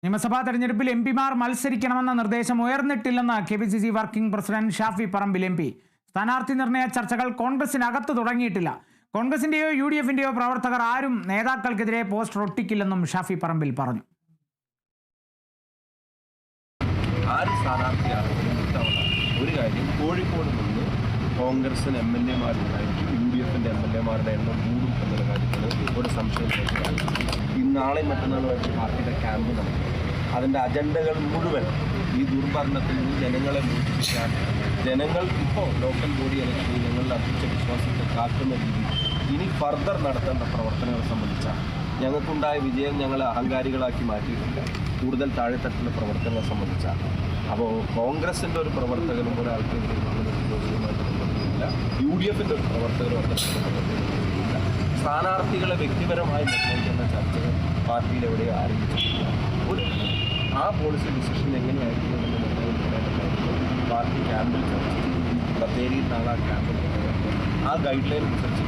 നിയമസഭാ തെരഞ്ഞെടുപ്പിൽ എംപിമാർ മത്സരിക്കണമെന്ന നിർദ്ദേശം ഉയർന്നിട്ടില്ലെന്ന് KPCC working president Shafi Parambil MP. സ്ഥാനാർത്ഥി നിർണയ ചർച്ചകൾ കോൺഗ്രസിനകത്ത് തുടങ്ങിയിട്ടില്ല. കോൺഗ്രസിന്റെയോ UDFന്റെയോ പ്രവർത്തകർ ആരും നേതാക്കൾക്കെതിരെ പോസ്റ്റർ ഒട്ടിക്കില്ലെന്നും ഷാഫി പറമ്പിൽ പറഞ്ഞു. ഒരു കാര്യം, കോഴിക്കോട് നിന്ന് കോൺഗ്രസിന് MLA-മാരുണ്ടായിരിക്കും, UDFന്റെ MLA-മാരുടെ എണ്ണം കൂടും എന്നുള്ള കാര്യത്തിൽ ഒരു സംശയം. നാളെ മറ്റന്നാളുമായിട്ട് പാർട്ടിയുടെ ക്യാമ്പ് നടക്കും. അതിൻ്റെ അജണ്ടകൾ മുഴുവൻ ഈ ദുർഭരണത്തിൽ നിന്ന് ജനങ്ങളെ മോചിപ്പിക്കാൻ, ജനങ്ങൾ ഇപ്പോൾ ലോക്കൽ ബോഡി ഇലക്ഷനിൽ ഞങ്ങളുടെ അർപ്പിച്ച വിശ്വാസത്തെ കാക്കുന്ന രീതി ഇനി ഫർദർ നടത്തേണ്ട പ്രവർത്തനങ്ങളെ സംബന്ധിച്ചാണ്. ഞങ്ങൾക്കുണ്ടായ വിജയം ഞങ്ങളെ അഹങ്കാരികളാക്കി മാറ്റിയിട്ടില്ല, കൂടുതൽ താഴെത്തട്ടിലുള്ള പ്രവർത്തനങ്ങളെ സംബന്ധിച്ചാണ്. അപ്പോൾ കോൺഗ്രസിൻ്റെ ഒരു പ്രവർത്തകനും ഒരാൾക്കെതിരെ ജോലിയുമായിട്ട് ബന്ധപ്പെട്ടില്ല, UDFന്റെ ഒരു പ്രവർത്തകരും ബന്ധപ്പെട്ടില്ല. സ്ഥാനാർത്ഥികളെ വ്യക്തിപരമായി നിർണ്ണയിക്കുന്ന ചർച്ചകൾ പാർട്ടിയിൽ എവിടെയോ ആരംഭിച്ചിട്ടില്ല. ആ പോളിസി ഡിസിഷൻ എങ്ങനെയായിരിക്കുമെന്ന് നിർണ്ണയിക്കേണ്ട കാര്യങ്ങൾ പാർട്ടി ക്യാമ്പിൽ ചർച്ച ചെയ്തു. ബത്തേരിയിൽ നാളെ ആ ക്യാമ്പിൽ ആ ഗൈഡ് ലൈൻ അനുസരിച്ച്